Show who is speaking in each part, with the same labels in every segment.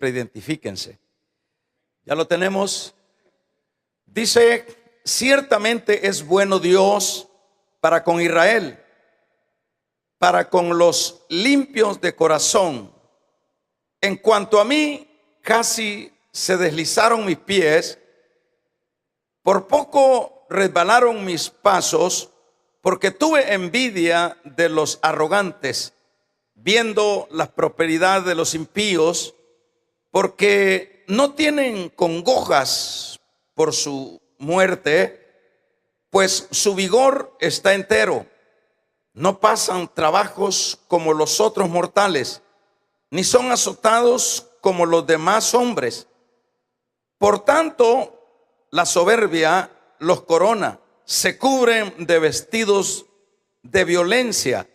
Speaker 1: Identifíquense. Ya lo tenemos. Dice: ciertamente es bueno Dios para con Israel, para con los limpios de corazón. En cuanto a mí, casi se deslizaron mis pies, por poco resbalaron mis pasos, porque tuve envidia de los arrogantes, viendo la prosperidad de los impíos, porque no tienen congojas por su muerte, pues su vigor está entero. No pasan trabajos como los otros mortales, ni son azotados como los demás hombres. Por tanto, la soberbia los corona, se cubren de vestidos de violencia,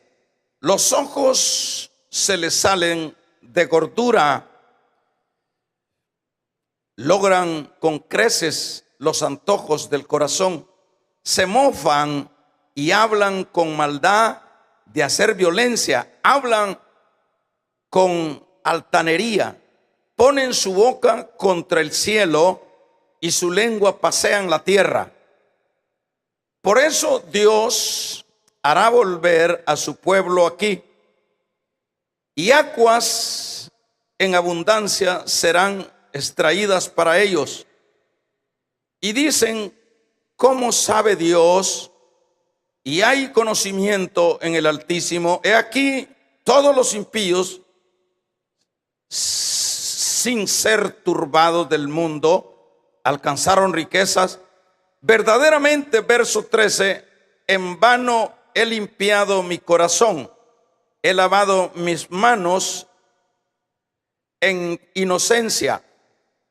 Speaker 1: los ojos se les salen de gordura, logran con creces los antojos del corazón, se mofan y hablan con maldad de hacer violencia, hablan con altanería, ponen su boca contra el cielo y su lengua pasean la tierra. Por eso Dios hará volver a su pueblo aquí, y aguas en abundancia serán extraídas para ellos. Y dicen: ¿cómo sabe Dios? Y hay conocimiento en el Altísimo. He aquí, todos los impíos, sin ser turbados del mundo, alcanzaron riquezas. Verdaderamente, verso 13, en vano he limpiado mi corazón, he lavado mis manos en inocencia,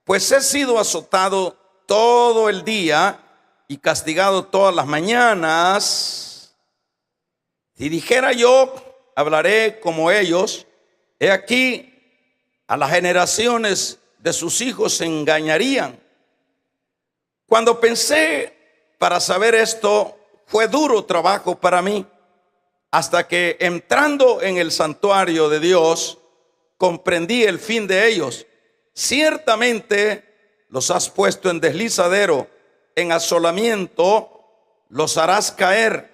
Speaker 1: pues he sido azotado todo el día y castigado todas las mañanas. Si dijera yo, hablaré como ellos, he aquí, a las generaciones de sus hijos se engañarían. Cuando pensé para saber esto, fue duro trabajo para mí, hasta que entrando en el santuario de Dios, comprendí el fin de ellos. Ciertamente los has puesto en deslizadero, en asolamiento los harás caer.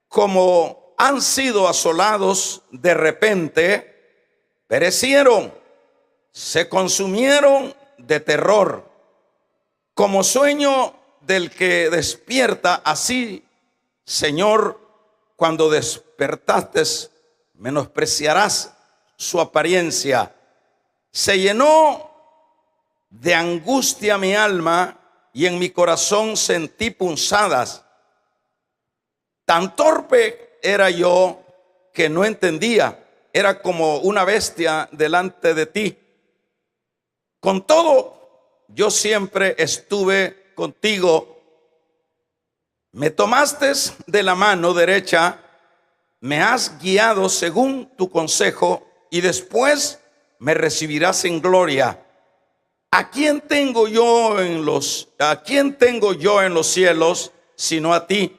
Speaker 1: Como han sido asolados de repente, perecieron, se consumieron de terror. Como sueño del que despierta, así, Señor, cuando despertaste, menospreciarás su apariencia. Se llenó de angustia mi alma, y en mi corazón sentí punzadas. Tan torpe era yo que no entendía. Era como una bestia delante de ti. Con todo, yo siempre estuve contigo. Me tomaste de la mano derecha, me has guiado según tu consejo, y después me recibirás en gloria. ¿A quién tengo yo en los cielos sino a ti?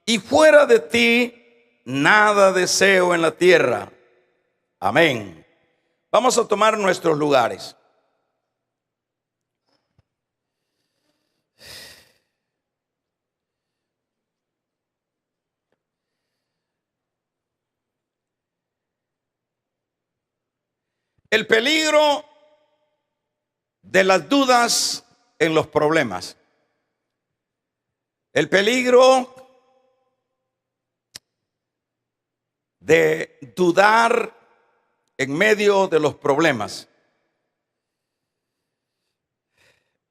Speaker 1: Y fuera de ti nada deseo en la tierra. Amén. Vamos a tomar nuestros lugares. El peligro de las dudas en los problemas. El peligro de dudar en medio de los problemas.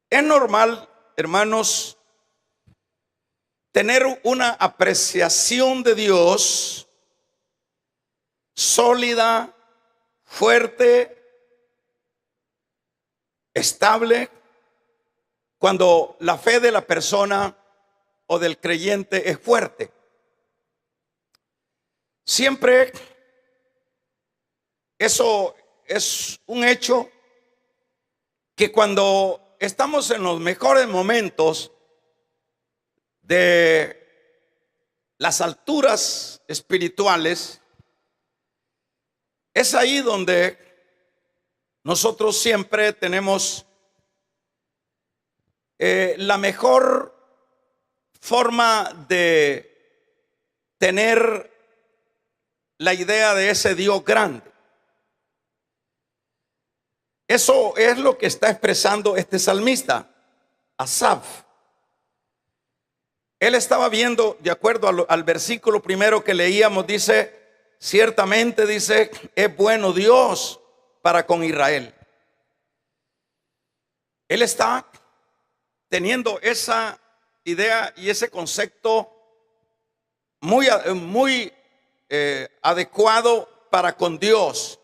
Speaker 1: Es normal, hermanos, tener una apreciación de Dios sólida, fuerte, estable, cuando la fe de la persona o del creyente es fuerte. Siempre eso es un hecho, que cuando estamos en los mejores momentos de las alturas espirituales, es ahí donde Nosotros siempre tenemos la mejor forma de tener la idea de ese Dios grande. Eso es lo que está expresando este salmista, Asaf. Él estaba viendo, de acuerdo al versículo primero que leíamos, dice, ciertamente, dice, es bueno Dios para con Israel. Él está teniendo esa idea y ese concepto muy adecuado para con Dios.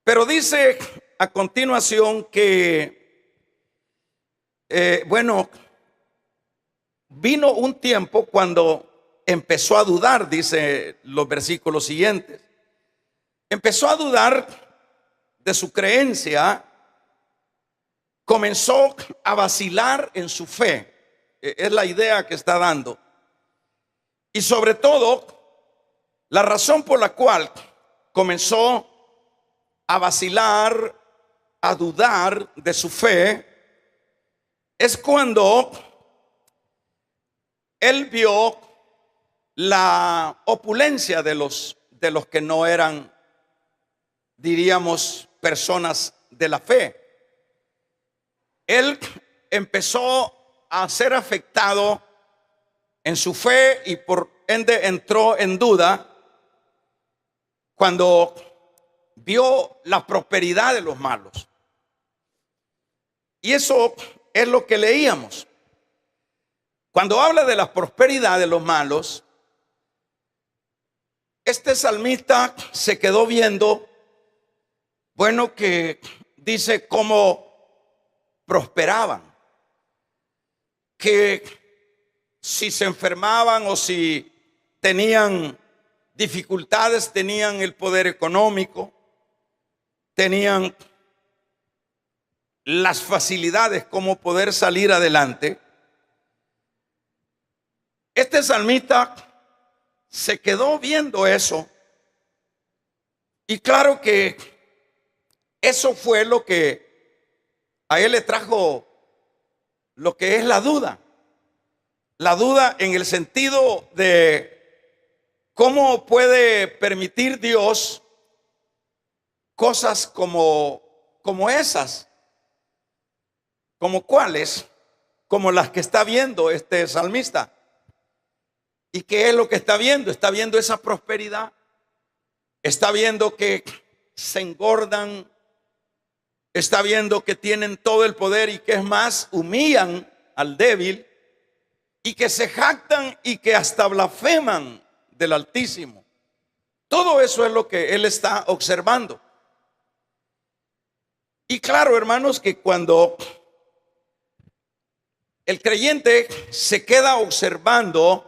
Speaker 1: Pero dice a continuación que, vino un tiempo cuando empezó a dudar, dice los versículos siguientes. Empezó a dudar de su creencia, comenzó a vacilar en su fe. Es la idea que está dando. Y sobre todo, la razón por la cual comenzó a vacilar, a dudar de su fe, es cuando él vio la opulencia de los que no eran, diríamos, personas de la fe. Él empezó a ser afectado en su fe y por ende entró en duda cuando vio la prosperidad de los malos. Y eso es lo que leíamos. Cuando habla de la prosperidad de los malos, este salmista se quedó viendo, que dice cómo prosperaban, que si se enfermaban o si tenían dificultades, tenían el poder económico, tenían las facilidades como poder salir adelante. Este salmista se quedó viendo eso, y claro que eso fue lo que a él le trajo lo que es la duda. La duda en el sentido de cómo puede permitir Dios cosas como esas, como cuáles, como las que está viendo este salmista. ¿Y qué es lo que está viendo? Está viendo esa prosperidad, está viendo que se engordan, está viendo que tienen todo el poder y que es más, humillan al débil, y que se jactan y que hasta blasfeman del Altísimo. Todo eso es lo que él está observando. Y claro, hermanos, que cuando el creyente se queda observando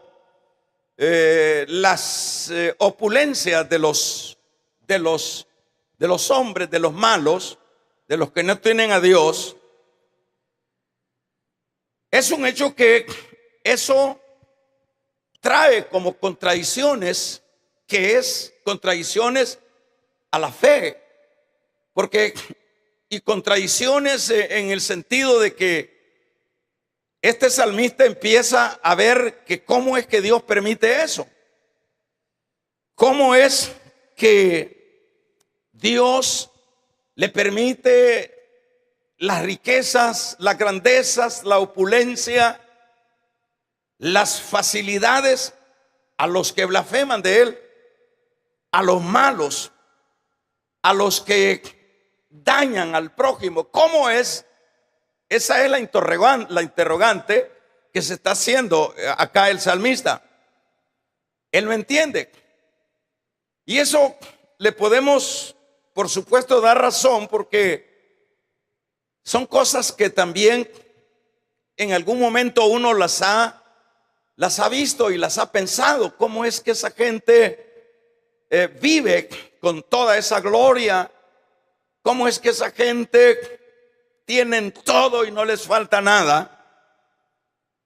Speaker 1: las opulencias de los hombres, de los malos, de los que no tienen a Dios, es un hecho que eso trae como contradicciones, que es contradicciones a la fe, y contradicciones en el sentido de que este salmista empieza a ver que cómo es que Dios permite eso, cómo es que Dios le permite las riquezas, las grandezas, la opulencia, las facilidades a los que blasfeman de él, a los malos, a los que dañan al prójimo. ¿Cómo es? Esa es la interrogante que se está haciendo acá el salmista. Él no entiende. Y eso le podemos, por supuesto, dar razón, porque son cosas que también en algún momento uno las ha visto y las ha pensado. ¿Cómo es que esa gente vive con toda esa gloria? ¿Cómo es que esa gente tienen todo y no les falta nada?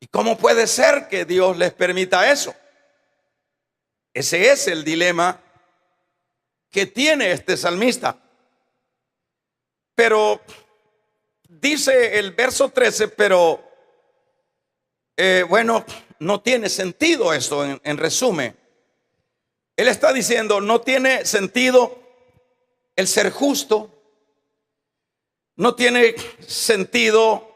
Speaker 1: ¿Y cómo puede ser que Dios les permita eso? Ese es el dilema que tiene este salmista. Pero dice el verso 13, pero bueno, no tiene sentido esto en resumen. Él está diciendo, no tiene sentido el ser justo, no tiene sentido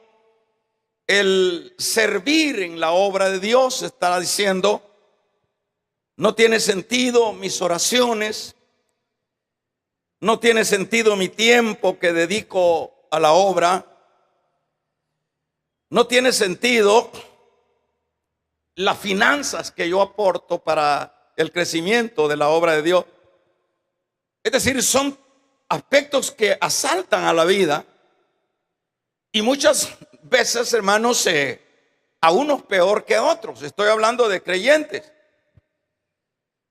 Speaker 1: el servir en la obra de Dios, está diciendo, no tiene sentido mis oraciones, no tiene sentido mi tiempo que dedico a la obra, no tiene sentido las finanzas que yo aporto para el crecimiento de la obra de Dios. Es decir, son aspectos que asaltan a la vida y muchas veces, hermanos, a unos peor que a otros. Estoy hablando de creyentes.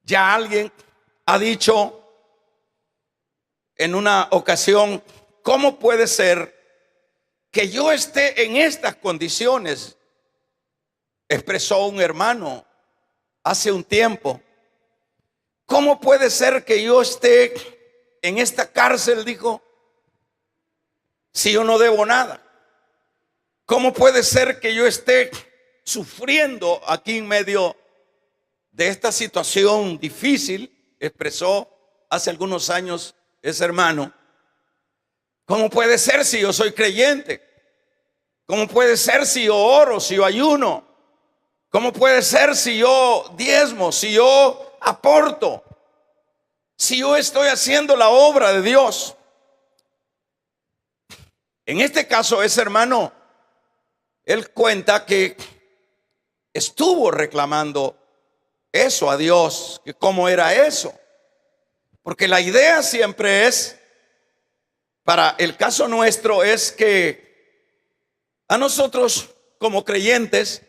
Speaker 1: Ya alguien ha dicho en una ocasión, ¿cómo puede ser que yo esté en estas condiciones? Expresó un hermano hace un tiempo. ¿Cómo puede ser que yo esté en esta cárcel? Dijo, si yo no debo nada. ¿Cómo puede ser que yo esté sufriendo aquí en medio de esta situación difícil? Expresó hace algunos años ese hermano. ¿Cómo puede ser si yo soy creyente? ¿Cómo puede ser si yo oro, si yo ayuno? ¿Cómo puede ser si yo diezmo, si yo aporto, si yo estoy haciendo la obra de Dios? En este caso, ese hermano, él cuenta que estuvo reclamando eso a Dios, que cómo era eso. Porque la idea siempre es, para el caso nuestro, es que a nosotros como creyentes,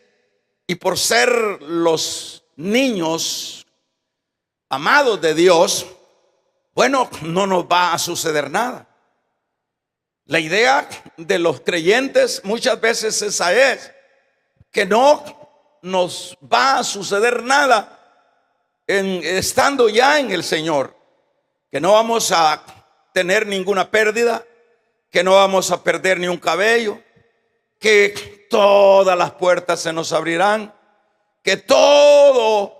Speaker 1: y por ser los niños amados de Dios, bueno, no nos va a suceder nada. La idea de los creyentes muchas veces esa es, que no nos va a suceder nada estando ya en el Señor, que no vamos a tener ninguna pérdida, que no vamos a perder ni un cabello, que todas las puertas se nos abrirán, que todo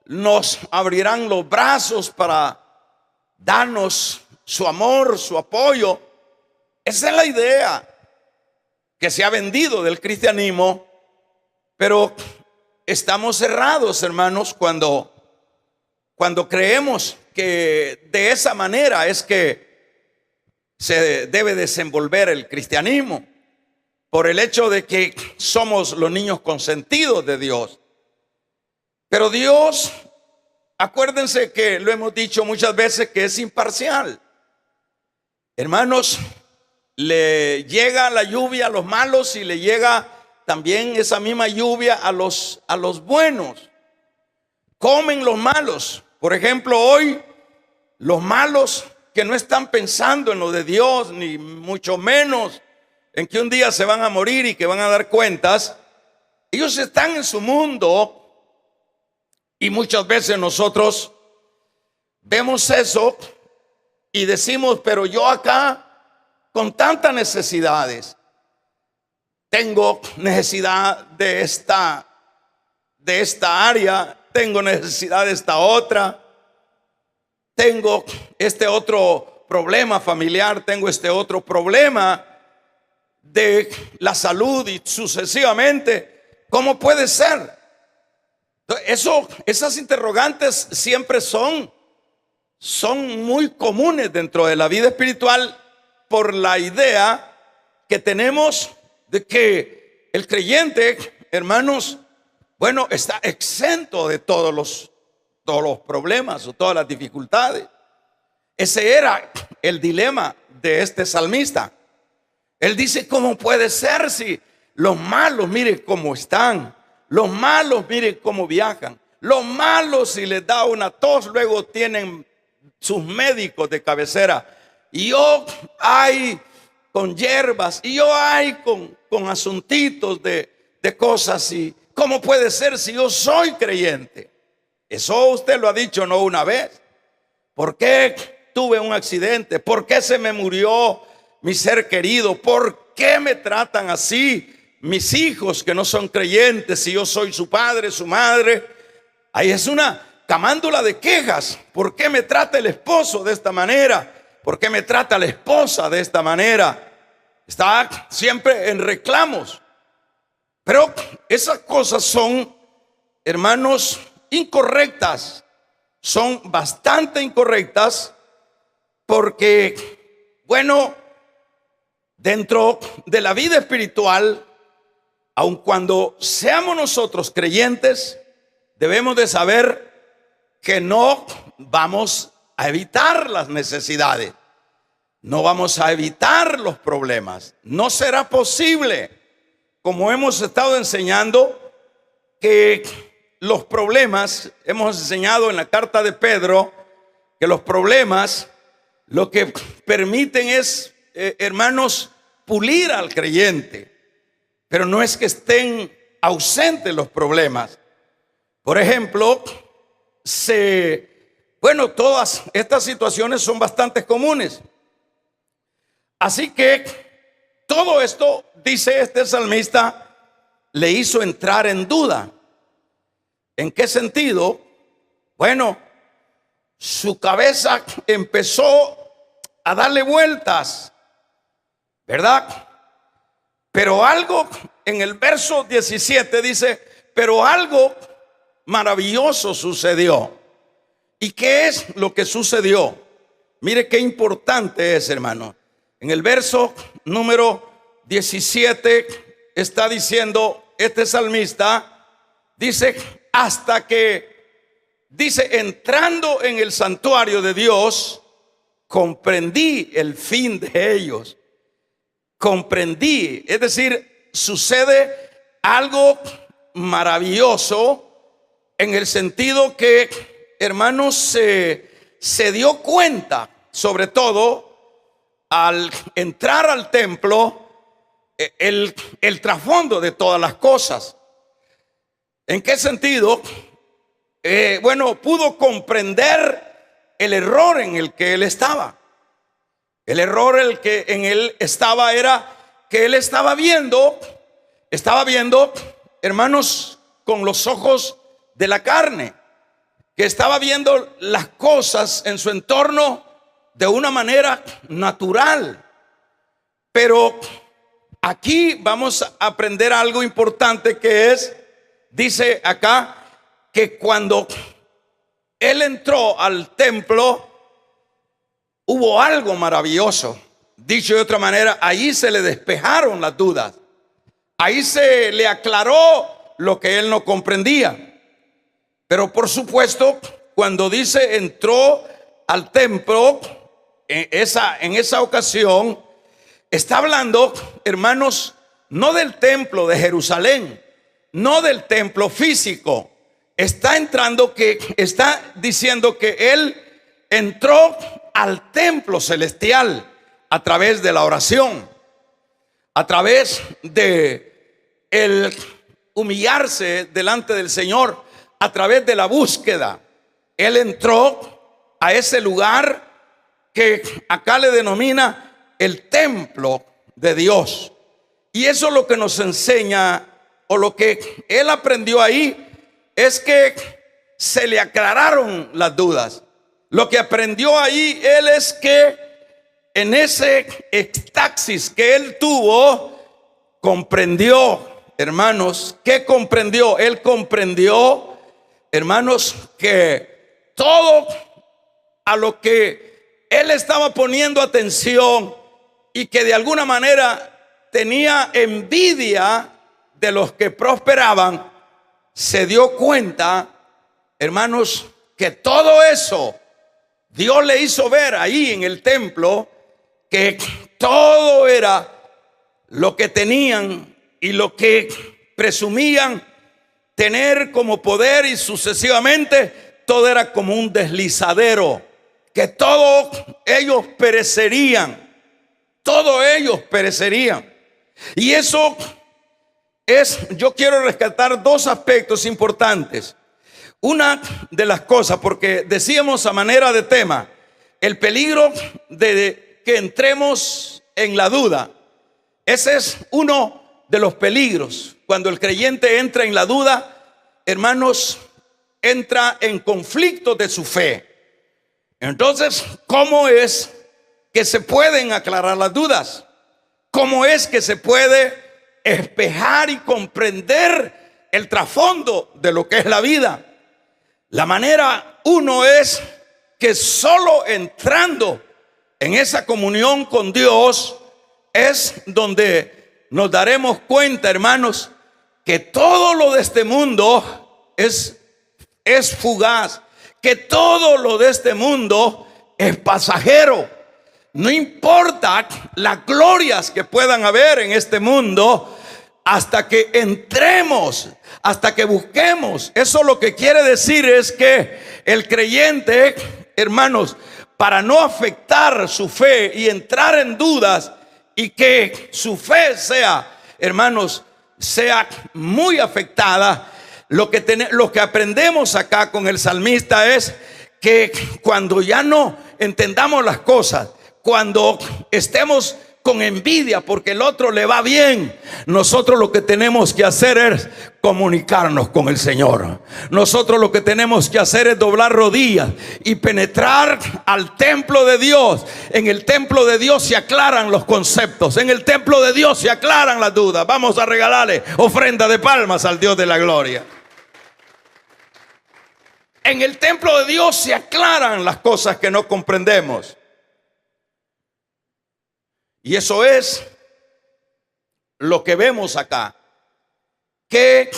Speaker 1: nos abrirán los brazos para darnos su amor, su apoyo. Esa es la idea que se ha vendido del cristianismo, pero estamos cerrados, hermanos, cuando creemos que de esa manera es que se debe desenvolver el cristianismo, por el hecho de que somos los niños consentidos de Dios. Pero Dios, acuérdense que lo hemos dicho muchas veces, que es imparcial. Hermanos, le llega la lluvia a los malos y le llega también esa misma lluvia a los buenos. Comen los malos. Por ejemplo, hoy los malos que no están pensando en lo de Dios, ni mucho menos en que un día se van a morir y que van a dar cuentas, ellos están en su mundo. Y muchas veces nosotros vemos eso y decimos, pero yo acá con tantas necesidades, tengo necesidad de esta área, tengo necesidad de esta otra, tengo este otro problema familiar, tengo este otro problema de la salud y sucesivamente. ¿Cómo puede ser? Esas interrogantes siempre son muy comunes dentro de la vida espiritual, por la idea que tenemos de que el creyente, hermanos, bueno, está exento de todos los problemas o todas las dificultades. Ese era el dilema de este salmista. Él dice, ¿cómo puede ser si los malos, miren cómo están? Los malos, miren cómo viajan. Los malos, si les da una tos, luego tienen sus médicos de cabecera. Y yo hay con hierbas, y yo hay con asuntitos de cosas. Y ¿cómo puede ser si yo soy creyente? Eso usted lo ha dicho no una vez. ¿Por qué tuve un accidente? ¿Por qué se me murió mi ser querido, ¿por qué me tratan así mis hijos que no son creyentes si yo soy su padre, su madre? Ahí es una camándula de quejas. ¿Por qué me trata el esposo de esta manera? ¿Por qué me trata la esposa de esta manera? Está siempre en reclamos. Pero esas cosas son, hermanos, incorrectas. Son bastante incorrectas porque, bueno, dentro de la vida espiritual, aun cuando seamos nosotros creyentes, debemos de saber que no vamos a evitar las necesidades, no vamos a evitar los problemas. No será posible, como hemos estado enseñando, que los problemas, hemos enseñado en la carta de Pedro, que los problemas lo que permiten es, hermanos, pulir al creyente. Pero no es que estén ausentes los problemas. Por ejemplo, todas estas situaciones son bastante comunes. Así que todo esto, dice este salmista, le hizo entrar en duda. ¿En qué sentido? Bueno, su cabeza empezó a darle vueltas, ¿verdad? Pero algo, en el verso 17 dice, pero algo maravilloso sucedió. ¿Y qué es lo que sucedió? Mire qué importante es, hermano. En el verso número 17 está diciendo este salmista, dice, hasta que, dice, entrando en el santuario de Dios, comprendí el fin de ellos. Comprendí, es decir, sucede algo maravilloso en el sentido que, hermanos, se dio cuenta, sobre todo al entrar al templo, el trasfondo de todas las cosas. ¿En qué sentido? Pudo comprender el error en el que él estaba. El error en él estaba era que él estaba viendo, hermanos, con los ojos de la carne, que estaba viendo las cosas en su entorno de una manera natural. Pero aquí vamos a aprender algo importante, que es, dice acá, que cuando él entró al templo, hubo algo maravilloso. Dicho de otra manera, ahí se le despejaron las dudas. Ahí se le aclaró lo que él no comprendía. Pero por supuesto, cuando dice entró al templo, en esa ocasión, está hablando, hermanos, no del templo de Jerusalén, no del templo físico. Está diciendo que él entró al templo celestial a través de la oración, a través de el humillarse delante del Señor, a través de la búsqueda. Él entró a ese lugar que acá le denomina el templo de Dios. Y eso es lo que nos enseña, o lo que él aprendió ahí, es que se le aclararon las dudas. Lo que aprendió ahí él es que en ese éxtasis que él tuvo, comprendió, hermanos, ¿qué comprendió? Él comprendió, hermanos, que todo a lo que él estaba poniendo atención y que de alguna manera tenía envidia de los que prosperaban, se dio cuenta, hermanos, que todo eso Dios le hizo ver ahí en el templo, que todo era lo que tenían y lo que presumían tener como poder, y sucesivamente todo era como un deslizadero, que todos ellos perecerían, todos ellos perecerían. Y eso es, yo quiero rescatar dos aspectos importantes. Una de las cosas, porque decíamos a manera de tema, el peligro de que entremos en la duda. Ese es uno de los peligros. Cuando el creyente entra en la duda, hermanos, entra en conflicto de su fe. Entonces, ¿cómo es que se pueden aclarar las dudas? ¿Cómo es que se puede espejar y comprender el trasfondo de lo que es la vida? La manera uno es que solo entrando en esa comunión con Dios es donde nos daremos cuenta, hermanos, que todo lo de este mundo es fugaz, que todo lo de este mundo es pasajero. No importa las glorias que puedan haber en este mundo, hasta que entremos, hasta que busquemos. Eso lo que quiere decir es que el creyente, hermanos, para no afectar su fe y entrar en dudas, y que su fe sea, hermanos, sea muy afectada, lo que aprendemos acá con el salmista es que cuando ya no entendamos las cosas, cuando estemos con envidia porque el otro le va bien, nosotros lo que tenemos que hacer es comunicarnos con el Señor. Nosotros lo que tenemos que hacer es doblar rodillas y penetrar al templo de Dios. En el templo de Dios se aclaran los conceptos, en el templo de Dios se aclaran las dudas. Vamos a regalarle ofrenda de palmas al Dios de la gloria. En el templo de Dios se aclaran las cosas que no comprendemos. Y eso es lo que vemos acá. Que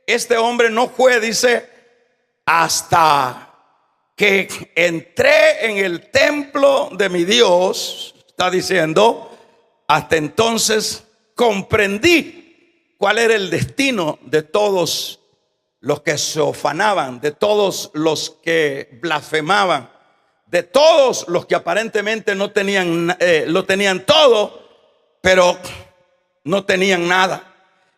Speaker 1: este hombre no fue, dice, hasta que entré en el templo de mi Dios, está diciendo, hasta entonces comprendí cuál era el destino de todos los que se ufanaban, de todos los que blasfemaban, de todos los que aparentemente no tenían, lo tenían todo, pero no tenían nada.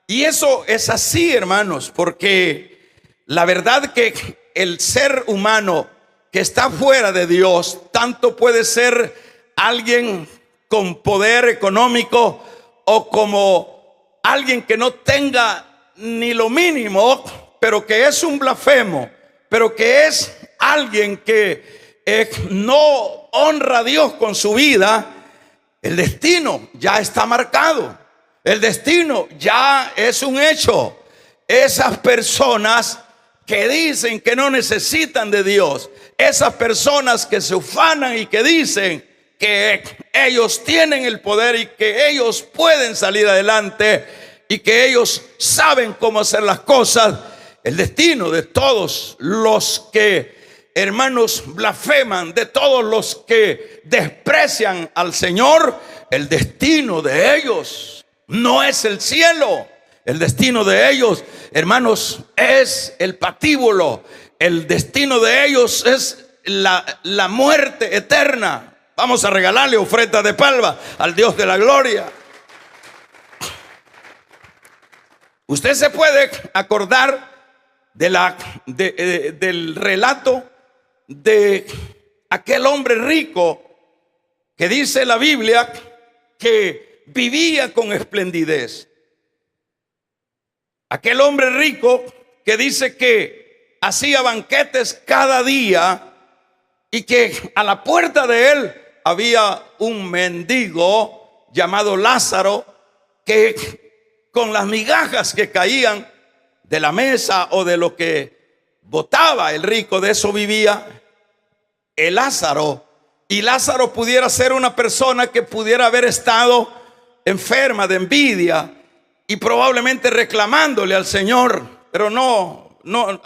Speaker 1: Y eso es así, hermanos, porque la verdad que el ser humano que está fuera de Dios, tanto puede ser alguien con poder económico o como alguien que no tenga ni lo mínimo, pero que es un blasfemo, pero que es alguien que no honra a Dios con su vida. El destino ya está marcado, el destino ya es un hecho. Esas personas que dicen que no necesitan de Dios, esas personas que se ufanan y que dicen que ellos tienen el poder y que ellos pueden salir adelante y que ellos saben cómo hacer las cosas, el destino de todos los que, hermanos, blasfeman, de todos los que desprecian al Señor, el destino de ellos no es el cielo. El destino de ellos, hermanos, es el patíbulo. El destino de ellos es la muerte eterna. Vamos a regalarle ofrenda de palma al Dios de la gloria. Usted se puede acordar del relato de aquel hombre rico que dice la Biblia que vivía con esplendidez. Aquel hombre rico que dice que hacía banquetes cada día y que a la puerta de él había un mendigo llamado Lázaro que con las migajas que caían de la mesa o de lo que botaba el rico, de eso vivía el Lázaro. Y Lázaro pudiera ser una persona que pudiera haber estado enferma de envidia y probablemente reclamándole al Señor, pero no,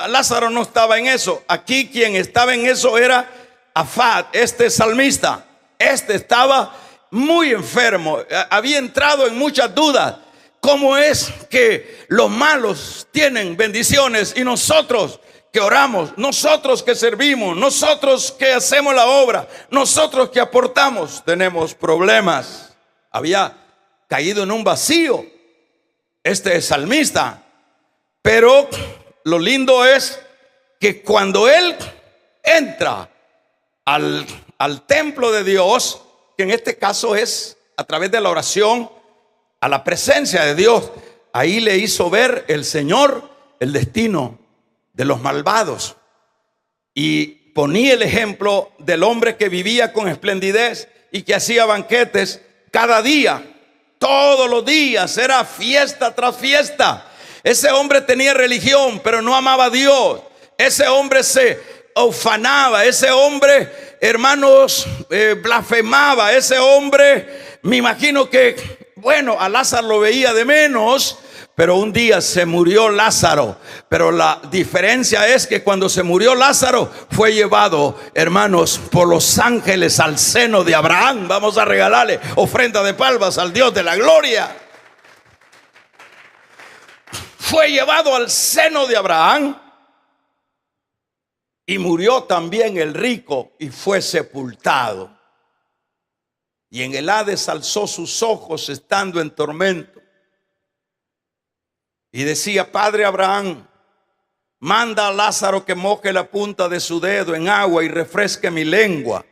Speaker 1: Lázaro no estaba en eso. Aquí quien estaba en eso era Afad, este salmista. Este estaba muy enfermo, había entrado en muchas dudas. ¿Cómo es que los malos tienen bendiciones y nosotros que oramos, nosotros que servimos, nosotros que hacemos la obra, nosotros que aportamos, tenemos problemas? Había caído en un vacío este salmista. Pero lo lindo es que cuando él entra al templo de Dios, que en este caso es a través de la oración a la presencia de Dios. Ahí le hizo ver el Señor el destino de los malvados. Y ponía el ejemplo del hombre que vivía con esplendidez y que hacía banquetes cada día, todos los días, era fiesta tras fiesta. Ese hombre tenía religión, pero no amaba a Dios. Ese hombre se ufanaba, ese hombre, hermanos, blasfemaba. Ese hombre, me imagino que, bueno, a Lázaro lo veía de menos, pero un día se murió Lázaro. Pero la diferencia es que cuando se murió Lázaro, fue llevado, hermanos, por los ángeles al seno de Abraham. Vamos a regalarle ofrenda de palmas al Dios de la gloria. Fue llevado al seno de Abraham. Y murió también el rico y fue sepultado. Y en el Hades alzó sus ojos estando en tormento. Y decía: Padre Abraham, manda a Lázaro que moje la punta de su dedo en agua y refresque mi lengua,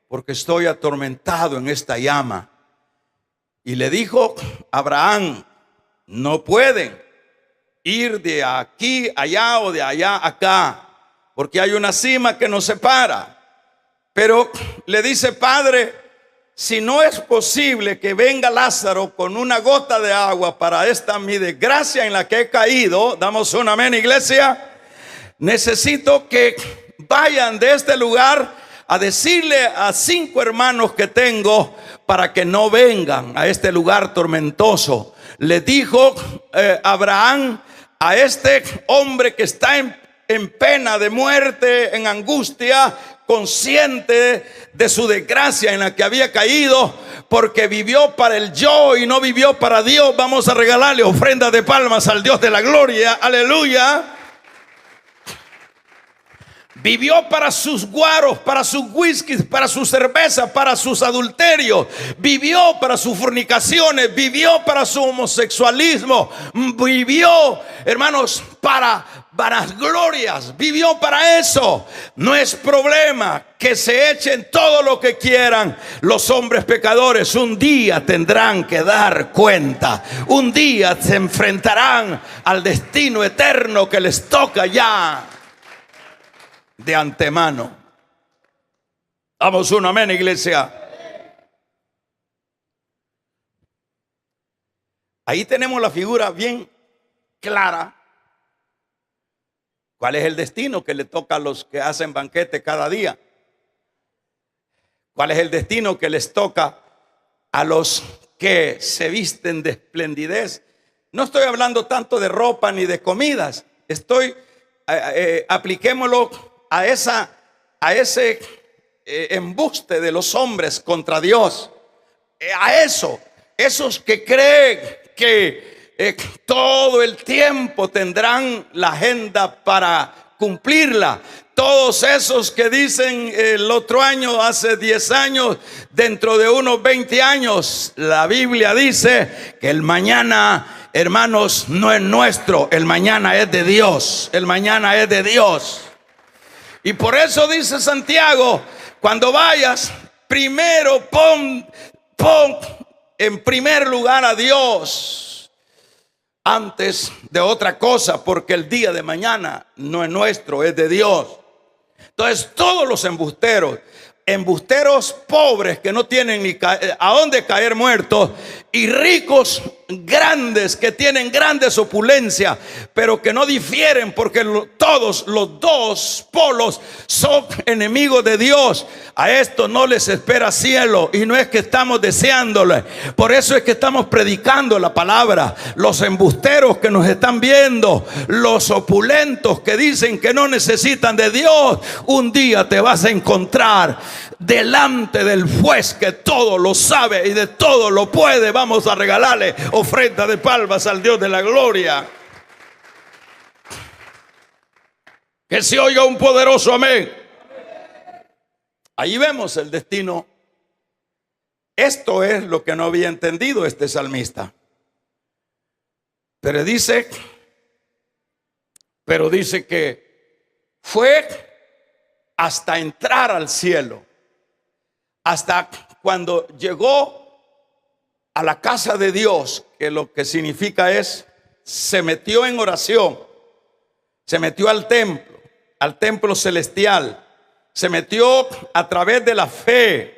Speaker 1: porque estoy atormentado en esta llama. Y le dijo Abraham: no pueden ir de aquí allá o de allá acá, porque hay una cima que nos separa. Pero le dice: Padre, si no es posible que venga Lázaro con una gota de agua para esta mi desgracia en la que he caído, damos un amén, iglesia. Necesito que vayan de este lugar a decirle a 5 hermanos que tengo para que no vengan a este lugar tormentoso. Le dijo Abraham a este hombre que está en pena de muerte, en angustia, consciente de su desgracia en la que había caído, porque vivió para el yo y no vivió para Dios. Vamos a regalarle ofrenda de palmas al Dios de la gloria, aleluya. Vivió para sus guaros, para sus whiskies, para su cerveza, para sus adulterios. Vivió para sus fornicaciones, vivió para su homosexualismo. Vivió, hermanos, para glorias. Vivió para eso. No es problema que se echen todo lo que quieran. Los hombres pecadores un día tendrán que dar cuenta. Un día se enfrentarán al destino eterno que les toca ya de antemano. Damos un amén, iglesia. Ahí tenemos la figura bien clara. ¿Cuál es el destino que le toca a los que hacen banquete cada día? ¿Cuál es el destino que les toca a los que se visten de esplendidez? No estoy hablando tanto de ropa ni de comidas. Apliquémoslo a ese embuste de los hombres contra Dios. Esos que creen que todo el tiempo tendrán la agenda para cumplirla. Todos esos que dicen el otro año, hace 10 años, dentro de unos 20 años. La Biblia dice que el mañana, hermanos, no es nuestro. El mañana es de Dios. El mañana es de Dios. Y por eso dice Santiago: cuando vayas, primero pon en primer lugar a Dios antes de otra cosa, porque el día de mañana no es nuestro, es de Dios. Entonces todos los embusteros pobres que no tienen ni a dónde caer muertos, y ricos grandes que tienen grandes opulencias, pero que no difieren, porque todos los dos polos son enemigos de Dios. A esto no les espera cielo, y no es que estamos deseándole. Por eso es que estamos predicando la palabra. Los embusteros que nos están viendo, los opulentos que dicen que no necesitan de Dios, un día te vas a encontrar delante del juez que todo lo sabe y de todo lo puede. Vamos a regalarle ofrenda de palmas al Dios de la gloria. Que se oiga un poderoso amén. Ahí vemos el destino. Esto es lo que no había entendido este salmista. Pero dice que fue hasta entrar al cielo, hasta cuando llegó a la casa de Dios, que lo que significa es, se metió en oración, se metió al templo celestial, se metió a través de la fe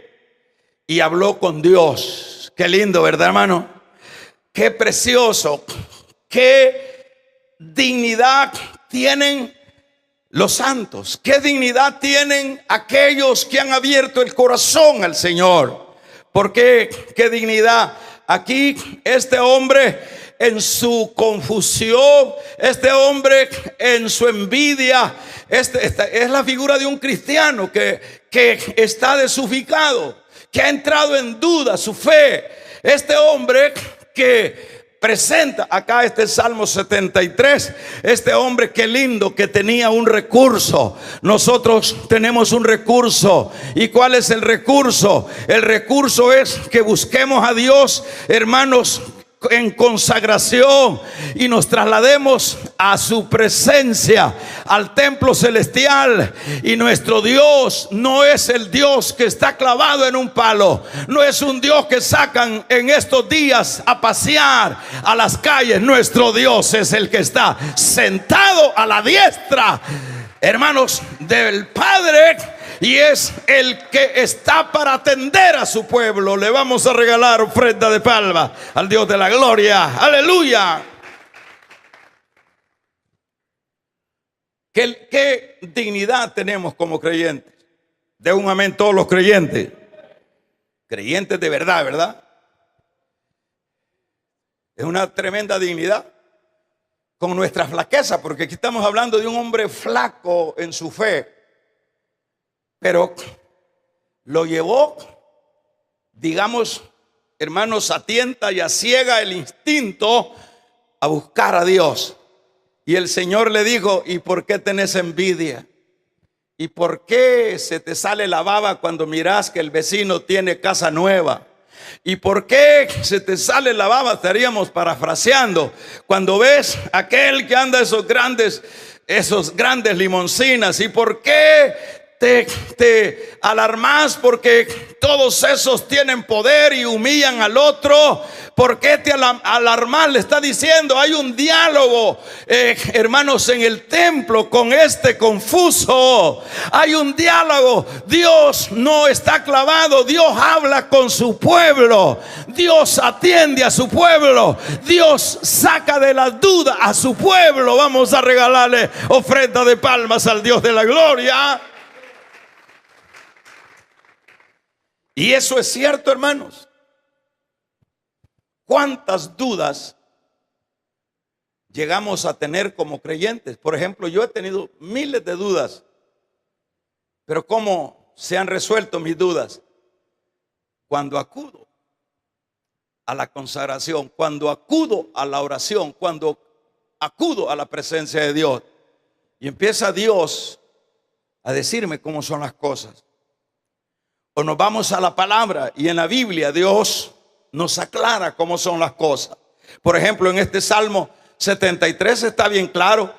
Speaker 1: y habló con Dios. Qué lindo, ¿verdad, hermano? Qué precioso, qué dignidad tienen los santos, qué dignidad tienen aquellos que han abierto el corazón al Señor. ¿Por qué? ¿Qué dignidad? Aquí este hombre en su confusión, este hombre en su envidia, esta es la figura de un cristiano que está desubicado, que ha entrado en duda su fe. Este hombre que presenta acá este Salmo 73, este hombre, qué lindo, que tenía un recurso. Nosotros tenemos un recurso. ¿Y cuál es el recurso? El recurso es que busquemos a Dios, hermanos, en consagración, y nos traslademos a su presencia, al templo celestial. Y nuestro Dios no es el Dios que está clavado en un palo, no es un Dios que sacan en estos días a pasear a las calles. Nuestro Dios es el que está sentado a la diestra, hermanos, del Padre, y es el que está para atender a su pueblo. Le vamos a regalar ofrenda de palma al Dios de la gloria. Aleluya. ¿Qué dignidad tenemos como creyentes? De un amén todos los creyentes. Creyentes de verdad, ¿verdad? Es una tremenda dignidad con nuestra flaqueza, porque aquí estamos hablando de un hombre flaco en su fe, pero lo llevó, digamos, hermanos, a tienta y a ciega el instinto a buscar a Dios. Y el Señor le dijo: ¿y por qué tenés envidia? ¿Y por qué se te sale la baba cuando miras que el vecino tiene casa nueva? ¿Y por qué se te sale la baba? Estaríamos parafraseando. Cuando ves aquel que anda esos grandes limoncinas. ¿Y por qué te alarmas? Porque todos esos tienen poder y humillan al otro. ¿Por qué te alarmas? Le está diciendo, hay un diálogo, hermanos, en el templo con este confuso. Hay un diálogo. Dios no está clavado. Dios habla con su pueblo. Dios atiende a su pueblo. Dios saca de la duda a su pueblo. Vamos a regalarle ofrenda de palmas al Dios de la gloria. Y eso es cierto, hermanos. ¿Cuántas dudas llegamos a tener como creyentes? Por ejemplo, yo he tenido miles de dudas, pero ¿cómo se han resuelto mis dudas? Cuando acudo a la consagración, cuando acudo a la oración, cuando acudo a la presencia de Dios, y empieza Dios a decirme cómo son las cosas. O nos vamos a la palabra, y en la Biblia Dios nos aclara cómo son las cosas. Por ejemplo, en este Salmo 73 está bien claro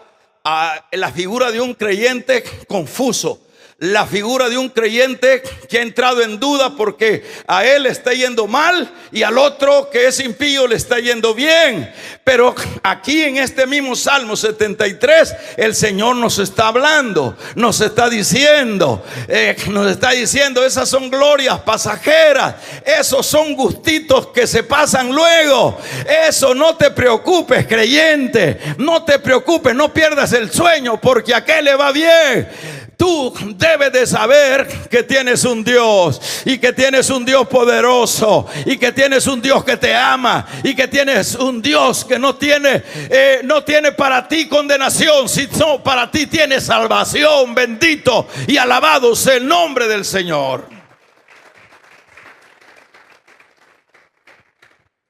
Speaker 1: la figura de un creyente confuso, la figura de un creyente que ha entrado en duda porque a él le está yendo mal y al otro que es impío le está yendo bien. Pero aquí en este mismo Salmo 73 el Señor nos está hablando, nos está diciendo, esas son glorias pasajeras, esos son gustitos que se pasan luego. Eso, no te preocupes, creyente, no te preocupes, no pierdas el sueño, porque a aquel le va bien. Tú debes de saber que tienes un Dios, y que tienes un Dios poderoso, y que tienes un Dios que te ama, y que tienes un Dios que no tiene para ti condenación, sino para ti tiene salvación. Bendito y alabado sea el nombre del Señor.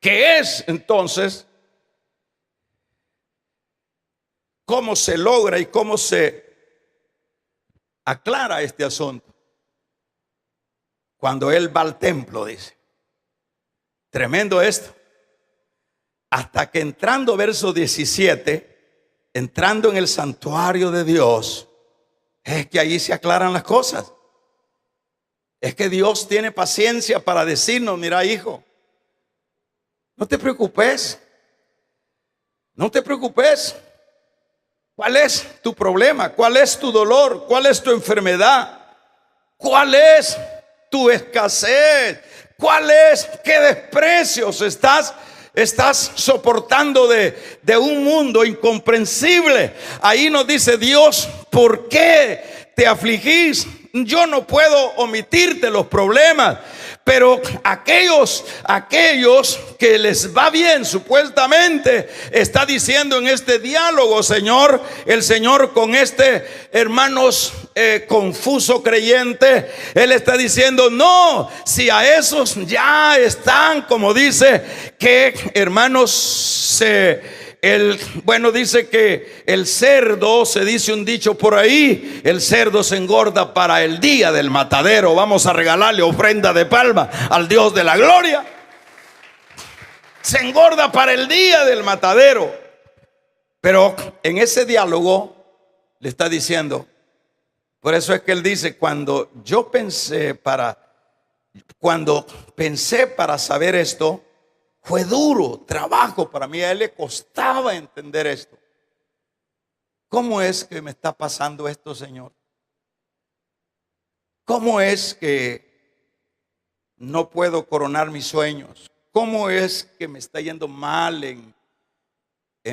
Speaker 1: ¿Qué es entonces? ¿Cómo se logra y cómo se aclara este asunto? Cuando él va al templo, dice. Tremendo esto. Hasta que entrando, verso 17, entrando en el santuario de Dios, es que ahí se aclaran las cosas. Es que Dios tiene paciencia para decirnos: mira, hijo, No te preocupes. No te preocupes. ¿Cuál es tu problema? ¿Cuál es tu dolor? ¿Cuál es tu enfermedad? ¿Cuál es tu escasez? ¿Cuál es? ¿Qué desprecios estás soportando de un mundo incomprensible? Ahí nos dice Dios: ¿por qué te afligís? Yo no puedo omitirte los problemas, pero aquellos que les va bien, supuestamente, está diciendo en este diálogo, el Señor con este, hermanos, confuso creyente, Él está diciendo: no, si a esos ya están, como dice, que hermanos, dice que el cerdo, se dice un dicho por ahí, el cerdo se engorda para el día del matadero. Vamos a regalarle ofrenda de palma al Dios de la gloria. Se engorda para el día del matadero. Pero en ese diálogo le está diciendo, por eso es que él dice: cuando pensé para saber esto, fue duro trabajo para mí. A él le costaba entender esto. ¿Cómo es que me está pasando esto, Señor? ¿Cómo es que no puedo coronar mis sueños? ¿Cómo es que me está yendo mal en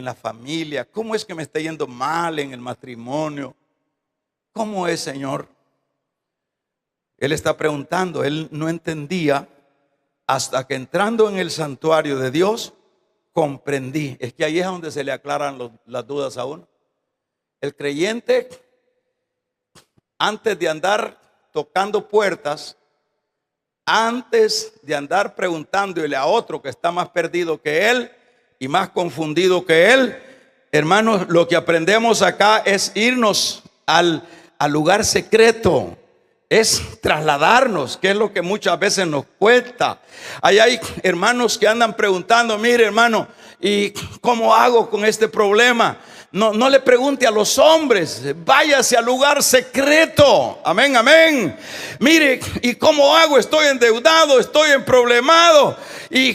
Speaker 1: la familia? ¿Cómo es que me está yendo mal en el matrimonio? ¿Cómo es, Señor? Él está preguntando. Él no entendía hasta que, entrando en el santuario de Dios, comprendí. Es que ahí es donde se le aclaran las dudas a uno. El creyente, antes de andar tocando puertas, antes de andar preguntándole a otro que está más perdido que él y más confundido que él, hermanos, lo que aprendemos acá es irnos al lugar secreto. Es trasladarnos, que es lo que muchas veces nos cuesta. Ahí hay hermanos que andan preguntando: mire, hermano, ¿y cómo hago con este problema? No le pregunte a los hombres, váyase al lugar secreto. Amén, amén. Mire, ¿y cómo hago? Estoy endeudado, estoy emproblemado, y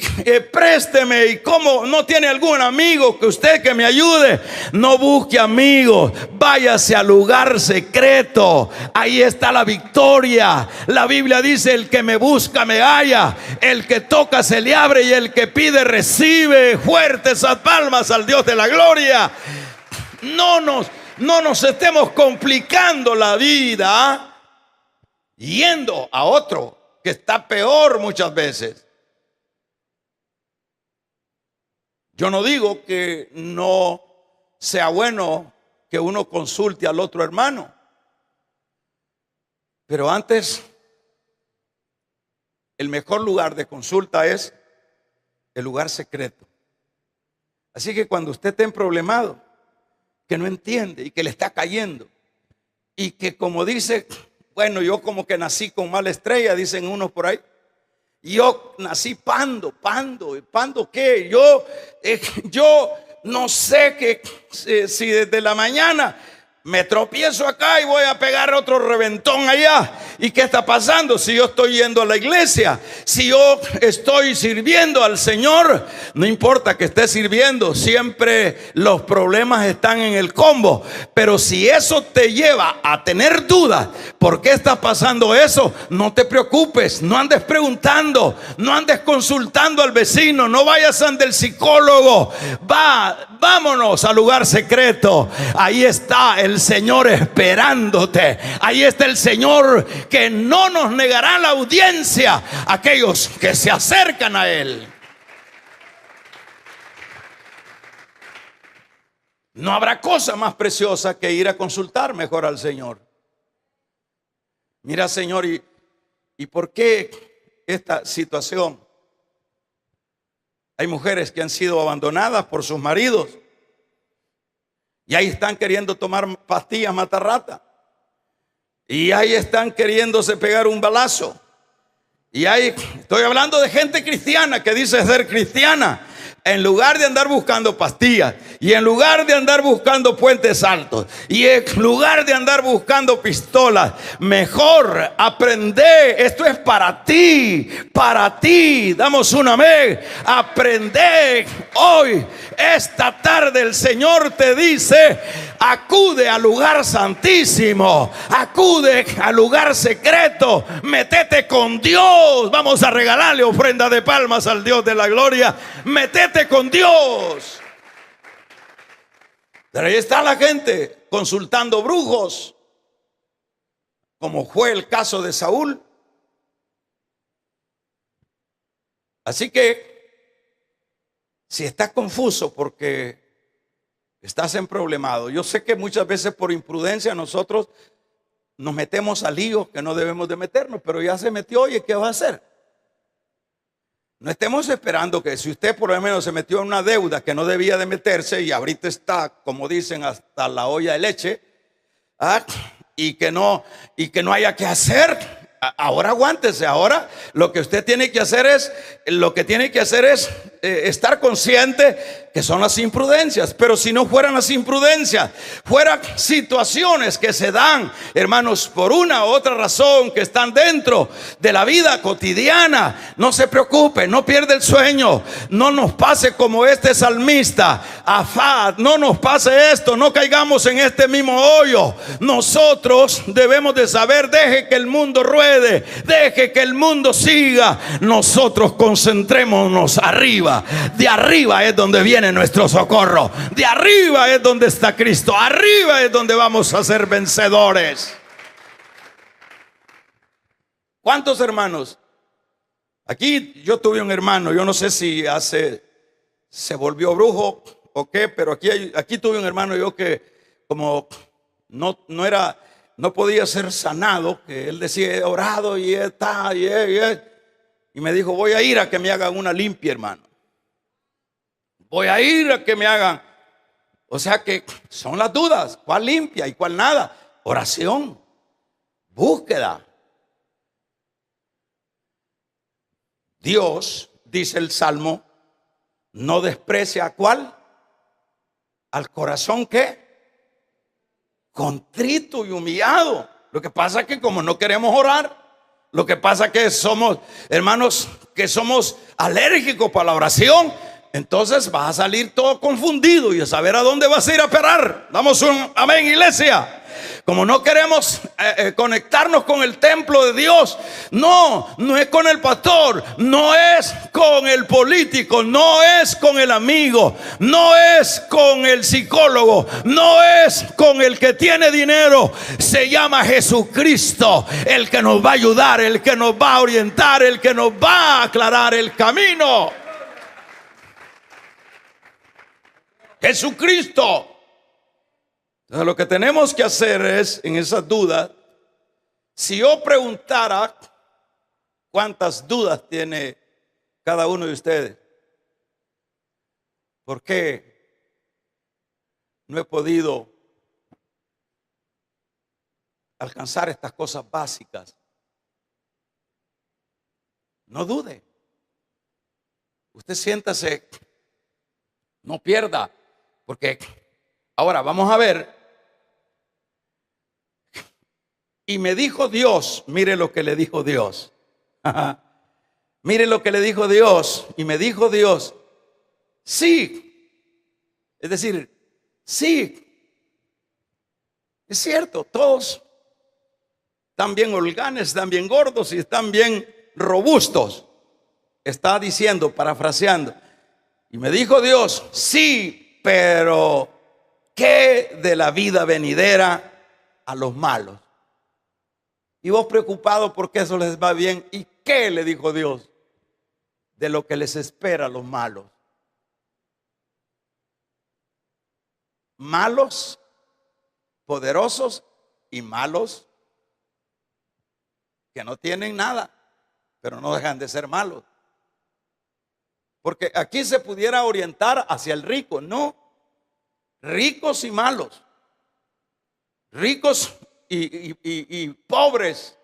Speaker 1: présteme. ¿Y cómo? ¿No tiene algún amigo que me ayude? No busque amigos, váyase al lugar secreto. Ahí está la victoria. La Biblia dice: el que me busca me halla, el que toca se le abre, y el que pide recibe. Fuertes esas palmas al Dios de la gloria. No nos estemos complicando la vida yendo a otro que está peor muchas veces. Yo no digo que no sea bueno que uno consulte al otro hermano, pero antes, el mejor lugar de consulta es el lugar secreto. Así que cuando usted esté problemado, que no entiende y que le está cayendo, y que, como dice, bueno, yo como que nací con mala estrella, dicen unos por ahí. Yo nací pando ¿qué? Yo no sé que si desde la mañana me tropiezo acá y voy a pegar otro reventón allá. ¿Y qué está pasando? Si yo estoy yendo a la iglesia, si yo estoy sirviendo al Señor, no importa que esté sirviendo, siempre los problemas están en el combo. Pero si eso te lleva a tener dudas, ¿por qué está pasando eso? No te preocupes, no andes preguntando, no andes consultando al vecino, no vayas ante el psicólogo. Vámonos al lugar secreto. Ahí está el Señor esperándote. Ahí está el Señor que no nos negará la audiencia a aquellos que se acercan a Él. No habrá cosa más preciosa que ir a consultar mejor al Señor. Mira, Señor, ¿y por qué esta situación? Hay mujeres que han sido abandonadas por sus maridos y ahí están queriendo tomar pastillas matarrata, y ahí están queriéndose pegar un balazo. Y ahí estoy hablando de gente cristiana que dice ser cristiana, en lugar de andar buscando pastillas, y en lugar de andar buscando puentes altos, y en lugar de andar buscando pistolas, mejor aprende. Esto es para ti, para ti. Damos un amén. Aprende hoy. Esta tarde el Señor te dice: acude al lugar santísimo, acude al lugar secreto, metete con Dios. Vamos a regalarle ofrenda de palmas al Dios de la gloria. Metete con Dios. Pero ahí está la gente consultando brujos, como fue el caso de Saúl. Así que si estás confuso porque estás emproblemado, yo sé que muchas veces por imprudencia nosotros nos metemos a líos que no debemos de meternos, pero ya se metió. Oye, ¿qué va a hacer? No estemos esperando que, si usted por lo menos se metió en una deuda que no debía de meterse y ahorita está, como dicen, hasta la olla de leche, y que no haya que hacer. Ahora aguántese. Ahora lo que usted tiene que hacer es, estar consciente que son las imprudencias. Pero si no fueran las imprudencias, fueran situaciones que se dan, hermanos, por una u otra razón, que están dentro de la vida cotidiana, no se preocupe, no pierda el sueño. No nos pase como este salmista, no nos pase esto, no caigamos en este mismo hoyo. Nosotros debemos de saber: deje que el mundo ruede, deje que el mundo siga. Nosotros concentrémonos arriba. De arriba es donde viene nuestro socorro. De arriba es donde está Cristo. Arriba es donde vamos a ser vencedores. ¿Cuántos hermanos? Aquí yo tuve un hermano, yo no sé si se volvió brujo o qué, pero aquí tuve un hermano yo que como no podía ser sanado, que él decía: he orado y me dijo: voy a ir a que me hagan una limpia, hermano. Voy a ir a que me hagan. O sea que son las dudas: ¿cuál limpia y cuál nada? Oración, búsqueda. Dios, dice el Salmo, no desprecia ¿a cuál? Al corazón ¿qué? Contrito y humillado. Lo que pasa es que como no queremos orar, lo que pasa es que somos, hermanos, que somos alérgicos para la oración. Entonces vas a salir todo confundido y a saber a dónde vas a ir a parar. Damos un amén, iglesia. Como no queremos conectarnos con el templo de Dios, no es con el pastor, no es con el político, no es con el amigo, no es con el psicólogo, no es con el que tiene dinero. Se llama Jesucristo, el que nos va a ayudar, el que nos va a orientar, el que nos va a aclarar el camino. Jesucristo. Entonces lo que tenemos que hacer es, en esas dudas, si yo preguntara cuántas dudas tiene cada uno de ustedes, ¿por qué no he podido alcanzar estas cosas básicas? No dude. Usted siéntase, no pierda, porque ahora vamos a ver. Y me dijo Dios, mire lo que le dijo Dios. Mire lo que le dijo Dios. Y me dijo Dios: sí. Es decir, sí. Es cierto, todos están bien holganes, están bien gordos y están bien robustos. Está diciendo, parafraseando. Y me dijo Dios: sí, pero ¿qué de la vida venidera a los malos? Y vos preocupado porque eso les va bien. ¿Y qué le dijo Dios de lo que les espera a los malos? Malos, poderosos y malos que no tienen nada, pero no dejan de ser malos. Porque aquí se pudiera orientar hacia el rico, no. Ricos y malos, ricos y pobres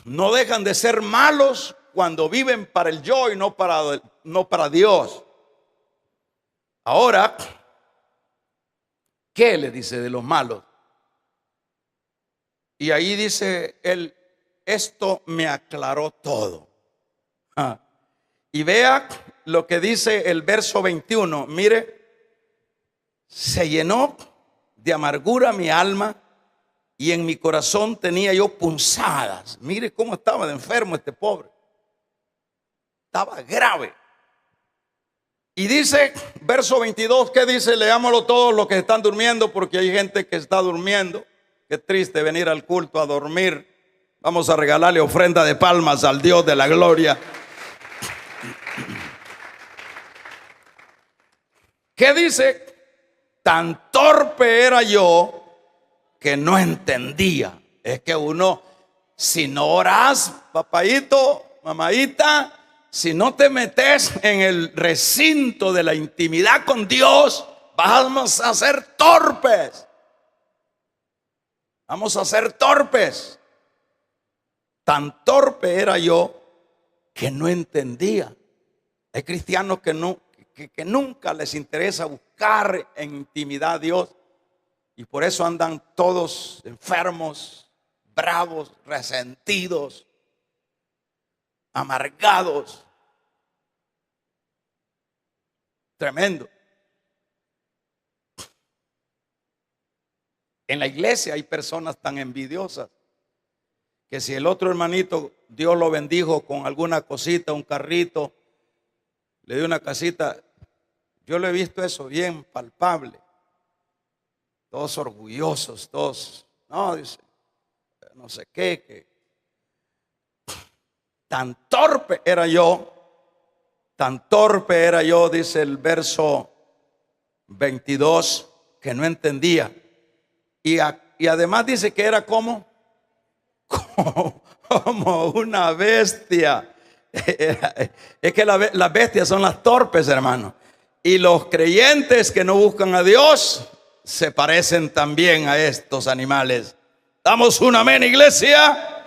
Speaker 1: no dejan de ser malos cuando viven para el yo y no para Dios. Ahora, ¿qué le dice de los malos? Y ahí dice él, esto me aclaró todo. Y vea lo que dice el verso 21. Mire, se llenó de amargura mi alma y en mi corazón tenía yo punzadas. Mire cómo estaba de enfermo este pobre. Estaba grave. Y dice, verso 22, ¿qué dice? Leámoslo todos los que están durmiendo, porque hay gente que está durmiendo. Qué triste venir al culto a dormir. Vamos a regalarle ofrenda de palmas al Dios de la gloria. ¿Qué dice? Tan torpe era yo que no entendía. Es que uno, si no oras, papaito, mamadita, si no te metes en el recinto de la intimidad con Dios, vamos a ser torpes. Vamos a ser torpes. Tan torpe era yo que no entendía. Hay cristianos que nunca les interesa buscar en intimidad a Dios, y por eso andan todos enfermos, bravos, resentidos, amargados. Tremendo. En la iglesia hay personas tan envidiosas que si el otro hermanito Dios lo bendijo con alguna cosita, un carrito, le dio una casita, yo lo he visto eso bien palpable. Todos orgullosos, todos, no, dice, no sé qué, que tan torpe era yo, dice el verso 22, que no entendía. Y además dice que era como una bestia. Es que las bestias son las torpes, hermano. Y los creyentes que no buscan a Dios se parecen también a estos animales. Damos un amén, iglesia.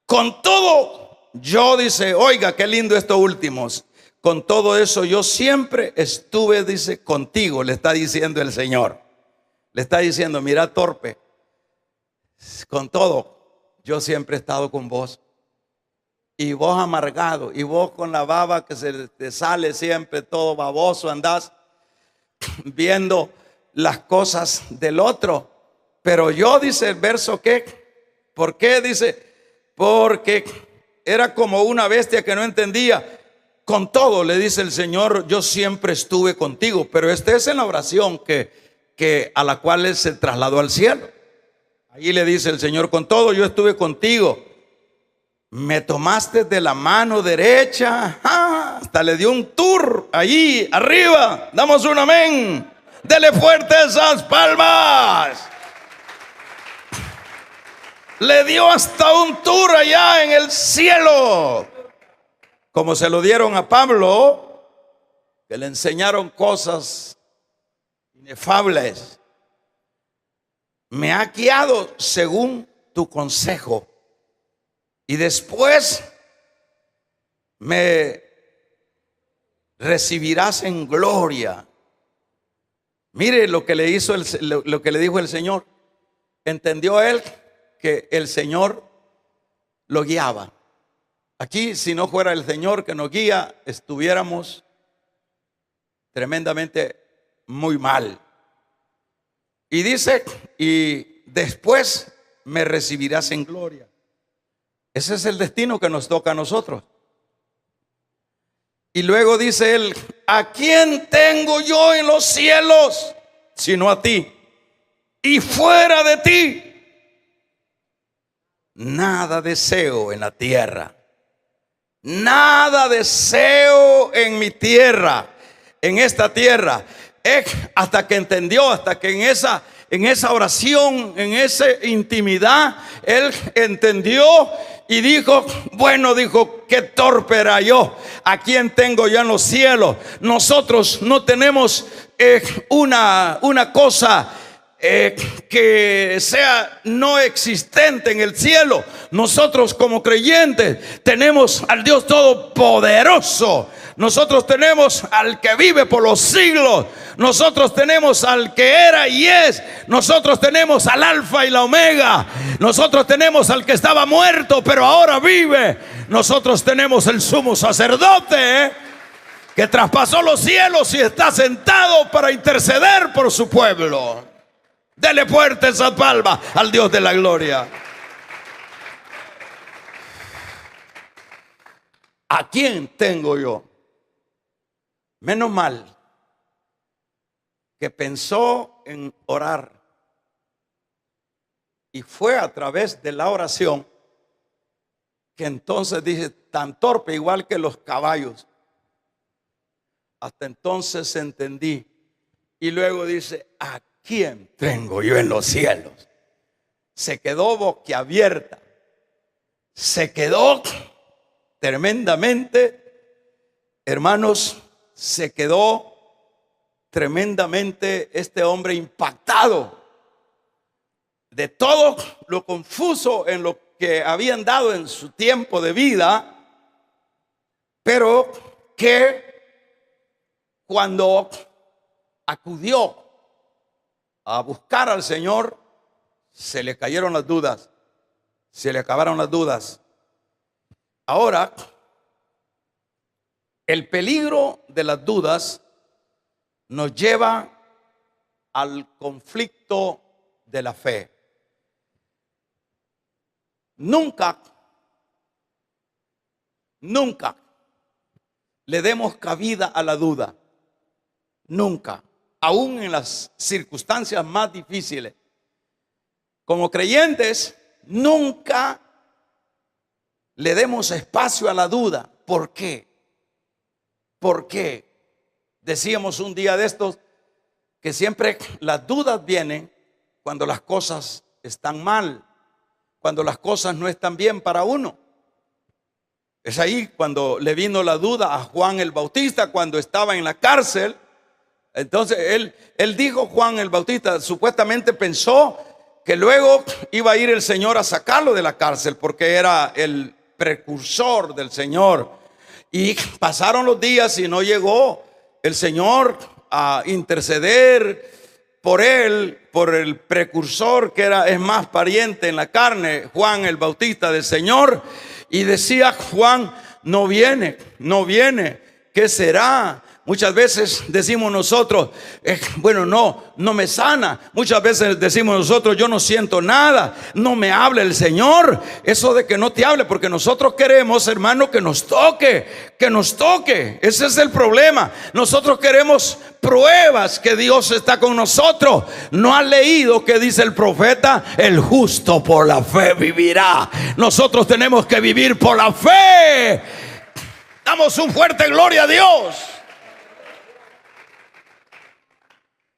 Speaker 1: Con todo, yo dice, oiga, qué lindo estos últimos. Con todo eso yo siempre estuve, dice, contigo, le está diciendo el Señor. Le está diciendo, mira, torpe, con todo, yo siempre he estado con vos. Y vos amargado, y vos con la baba que se te sale siempre, todo baboso, andás viendo las cosas del otro. Pero yo, dice el verso, ¿qué? ¿Por qué? Dice, porque era como una bestia que no entendía. Con todo, le dice el Señor, yo siempre estuve contigo. Pero esta es en la oración que a la cual él se trasladó al cielo. Ahí le dice el Señor, con todo yo estuve contigo. Me tomaste de la mano derecha, hasta le dio un tour allí arriba. Damos un amén. Dele fuerte esas palmas. Le dio hasta un tour allá en el cielo, como se lo dieron a Pablo, que le enseñaron cosas inefables. Me ha guiado según tu consejo, y después me recibirás en gloria. Mire lo que le hizo lo que le dijo el Señor. Entendió él que el Señor lo guiaba. Aquí, si no fuera el Señor que nos guía, estuviéramos tremendamente muy mal. Y dice, y después me recibirás en gloria. Ese es el destino que nos toca a nosotros. Y luego dice él, ¿a quién tengo yo en los cielos sino a ti? Y fuera de ti nada deseo en la tierra. Nada deseo en mi tierra, en esta tierra. Hasta que entendió, hasta que en esa oración, en esa intimidad, él entendió y dijo, bueno, dijo, qué torpe era yo. ¿A quién tengo yo en los cielos? Nosotros no tenemos una cosa que sea no existente en el cielo. Nosotros como creyentes tenemos al Dios Todopoderoso. Nosotros tenemos al que vive por los siglos. Nosotros tenemos al que era y es. Nosotros tenemos al Alfa y la Omega. Nosotros tenemos al que estaba muerto pero ahora vive. Nosotros tenemos el sumo sacerdote, que traspasó los cielos y está sentado para interceder por su pueblo. Dele fuerte esa palma al Dios de la gloria. ¿A quién tengo yo? Menos mal que pensó en orar y fue a través de la oración que entonces dice, tan torpe igual que los caballos. Hasta entonces entendí. Y luego dice, ¿a quién tengo yo en los cielos? Se quedó boquiabierta. Se quedó tremendamente, hermanos, se quedó tremendamente este hombre impactado de todo lo confuso en lo que habían dado en su tiempo de vida, pero que cuando acudió a buscar al Señor, se le cayeron las dudas, se le acabaron las dudas. Ahora, el peligro de las dudas nos lleva al conflicto de la fe. Nunca le demos cabida a la duda. Nunca, aún en las circunstancias más difíciles. Como creyentes, nunca le demos espacio a la duda. ¿Por qué? ¿Por qué? Decíamos un día de estos que siempre las dudas vienen cuando las cosas están mal, cuando las cosas no están bien para uno. Es ahí cuando le vino la duda a Juan el Bautista cuando estaba en la cárcel. Entonces él dijo, Juan el Bautista supuestamente pensó que luego iba a ir el Señor a sacarlo de la cárcel porque era el precursor del Señor. Y pasaron los días y no llegó el Señor a interceder por él, por el precursor que es más pariente en la carne, Juan el Bautista del Señor. Y decía Juan, no viene, ¿qué será? Muchas veces decimos nosotros, bueno, no me sana. Muchas veces decimos nosotros, yo no siento nada, no me habla el Señor. Eso de que no te hable, porque nosotros queremos, hermano, que nos toque. Ese es el problema. Nosotros queremos pruebas que Dios está con nosotros. ¿No has leído que dice el profeta? El justo por la fe vivirá. Nosotros tenemos que vivir por la fe. Damos un fuerte gloria a Dios.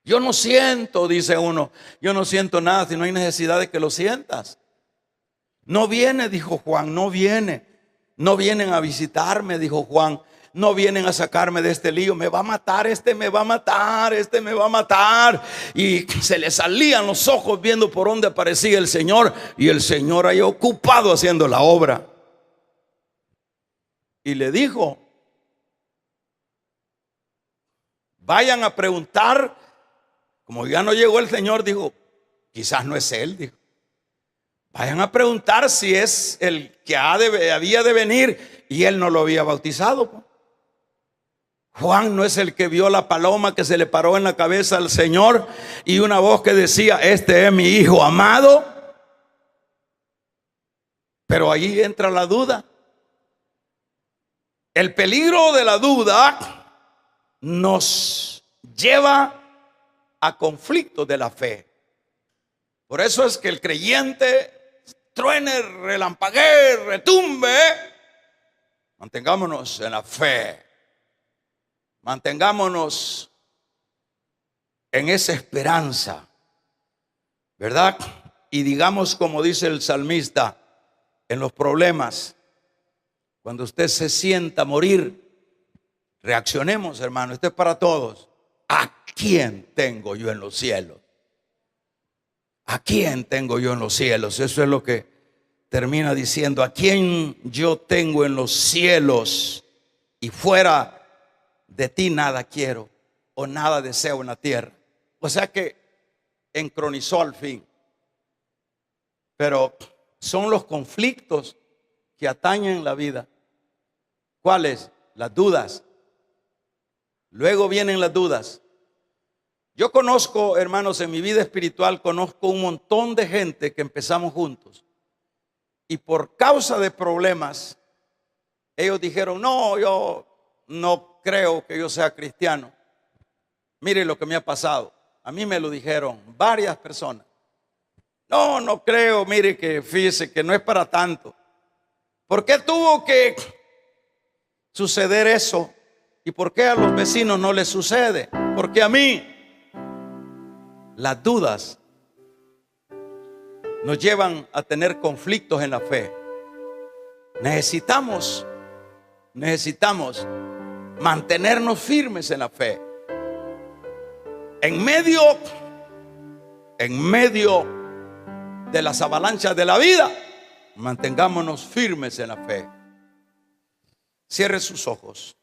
Speaker 1: Yo no siento, dice uno, yo no siento nada. Si no hay necesidad de que lo sientas. No viene, dijo Juan, no viene. No vienen a visitarme, dijo Juan. No vienen a sacarme de este lío. Me va a matar, me va a matar, me va a matar. Y se le salían los ojos viendo por dónde aparecía el Señor. Y el Señor ahí ocupado haciendo la obra. Y le dijo, vayan a preguntar. Como ya no llegó el Señor, dijo, quizás no es él, dijo. Vayan a preguntar si es el que había de venir y él no lo había bautizado. Juan no es el que vio la paloma que se le paró en la cabeza al Señor y una voz que decía, este es mi hijo amado. Pero ahí entra la duda. El peligro de la duda nos lleva a conflictos de la fe. Por eso es que el creyente truene, relampaguee, retumbe. Mantengámonos en la fe. Mantengámonos en esa esperanza, ¿verdad? Y digamos como dice el salmista, en los problemas, cuando usted se sienta morir, reaccionemos, hermano. Esto es para todos. ¿A quién tengo yo en los cielos? ¿A quién tengo yo en los cielos? Eso es lo que termina diciendo. ¿A quién yo tengo en los cielos? Y fuera de ti nada quiero o nada deseo en la tierra. O sea que entronizó al fin. Pero son los conflictos que atañen la vida. ¿Cuáles? Las dudas. Luego vienen las dudas. Yo conozco, hermanos, en mi vida espiritual, conozco un montón de gente que empezamos juntos. Y por causa de problemas, ellos dijeron, no, yo no creo que yo sea cristiano. Mire lo que me ha pasado. A mí me lo dijeron varias personas. No, no creo, mire que fíjese que no es para tanto. ¿Por qué tuvo que suceder eso? ¿Y por qué a los vecinos no les sucede? Porque a mí las dudas nos llevan a tener conflictos en la fe. Necesitamos mantenernos firmes en la fe. En medio de las avalanchas de la vida, mantengámonos firmes en la fe. Cierre sus ojos.